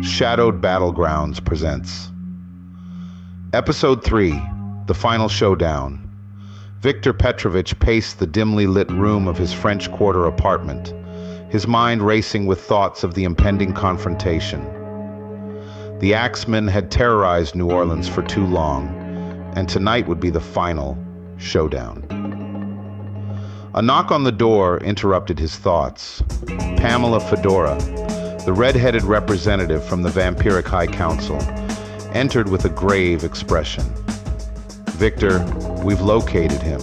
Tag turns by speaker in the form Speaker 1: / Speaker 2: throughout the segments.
Speaker 1: Shadowed Battlegrounds presents Episode 3, The Final Showdown. Victor Petrovich paced the dimly lit room of his French Quarter apartment, his mind racing with thoughts of the impending confrontation. The Axemen had terrorized New Orleans for too long, and tonight would be the final showdown. A knock on the door interrupted his thoughts. Pamela Fedora, the red-headed representative from the Vampiric High Council, entered with a grave expression. "Victor, we've located him.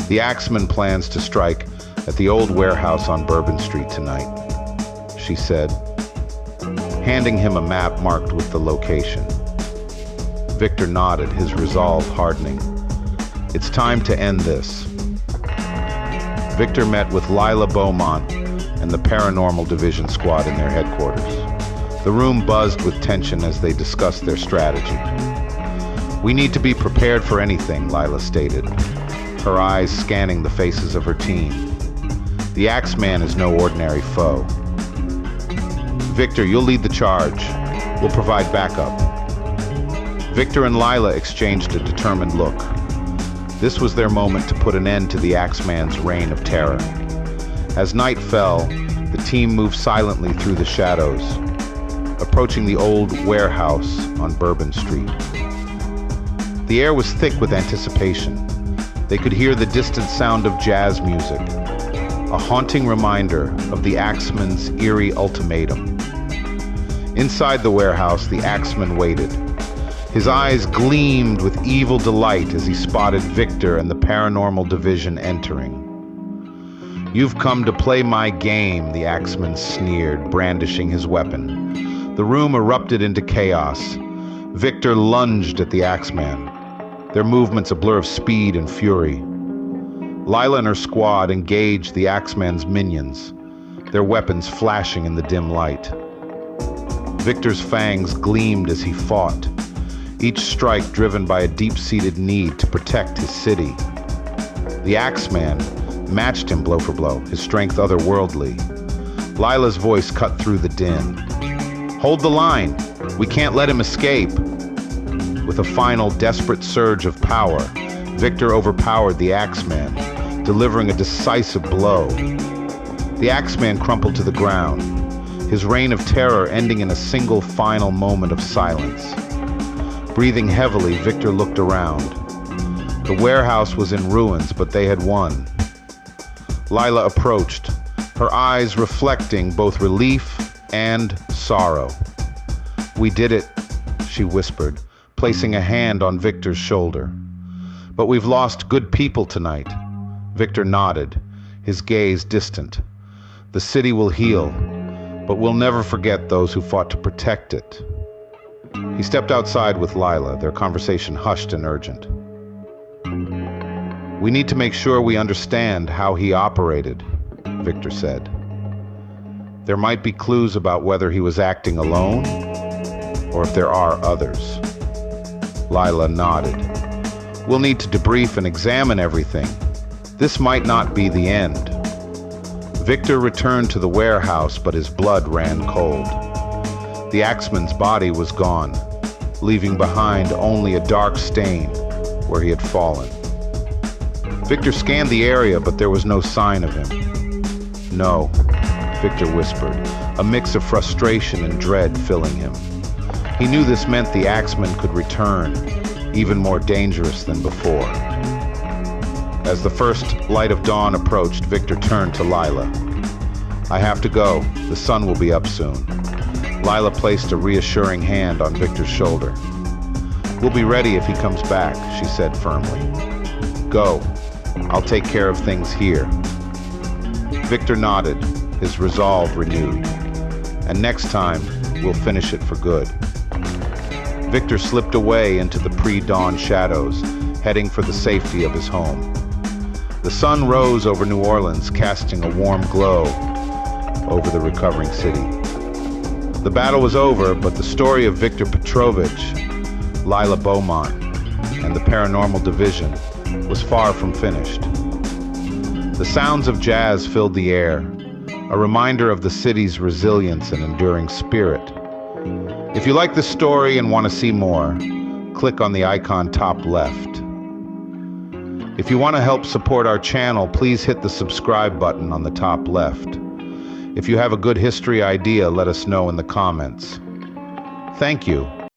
Speaker 1: The Axeman plans to strike at the old warehouse on Bourbon Street tonight," she said, handing him a map marked with the location. Victor nodded, his resolve hardening. It's time to end this. Victor met with Lila Beaumont and the Paranormal Division squad in their headquarters. The room buzzed with tension as they discussed their strategy. "We need to be prepared for anything," Lila stated, her eyes scanning the faces of her team. "The Axeman is no ordinary foe." "Victor, you'll lead the charge. We'll provide backup." Victor and Lila exchanged a determined look. This was their moment to put an end to the Axeman's reign of terror. As night fell, the team moved silently through the shadows, approaching the old warehouse on Bourbon Street. The air was thick with anticipation. They could hear the distant sound of jazz music, a haunting reminder of the Axeman's eerie ultimatum. Inside the warehouse, the Axeman waited. His eyes gleamed with evil delight as he spotted Victor and the Paranormal Division entering. "You've come to play my game," the Axeman sneered, brandishing his weapon. The room erupted into chaos. Victor lunged at the Axeman, their movements a blur of speed and fury. Lila and her squad engaged the Axeman's minions, their weapons flashing in the dim light. Victor's fangs gleamed as he fought, each strike driven by a deep-seated need to protect his city. The Axeman matched him blow for blow, his strength otherworldly. Lila's voice cut through the din. "Hold the line! We can't let him escape!" With a final desperate surge of power, Victor overpowered the Axeman, delivering a decisive blow. The Axeman crumpled to the ground, his reign of terror ending in a single final moment of silence. Breathing heavily, Victor looked around. The warehouse was in ruins, but they had won. Lila approached, her eyes reflecting both relief and sorrow. "We did it," she whispered, placing a hand on Victor's shoulder. "But we've lost good people tonight." Victor nodded, his gaze distant. "The city will heal, but we'll never forget those who fought to protect it." He stepped outside with Lila, their conversation hushed and urgent. "We need to make sure we understand how he operated," Victor said. "There might be clues about whether he was acting alone or if there are others." Lila nodded. "We'll need to debrief and examine everything. This might not be the end." Victor returned to the warehouse, but his blood ran cold. The Axeman's body was gone, leaving behind only a dark stain where he had fallen. Victor scanned the area, but there was no sign of him. "No," Victor whispered, a mix of frustration and dread filling him. He knew this meant the Axeman could return, even more dangerous than before. As the first light of dawn approached, Victor turned to Lila. "I have to go. The sun will be up soon." Lila placed a reassuring hand on Victor's shoulder. "We'll be ready if he comes back," she said firmly. "Go. I'll take care of things here." Victor nodded, his resolve renewed. "And next time, we'll finish it for good." Victor slipped away into the pre-dawn shadows, heading for the safety of his home. The sun rose over New Orleans, casting a warm glow over the recovering city. The battle was over, but the story of Victor Petrovich, Lila Beaumont, and the Paranormal Division was far from finished. The sounds of jazz filled the air, a reminder of the city's resilience and enduring spirit. If you like the story and want to see more, click on the icon top left. If you want to help support our channel, please hit the subscribe button on the top left. If you have a good history idea, let us know in the comments. Thank you.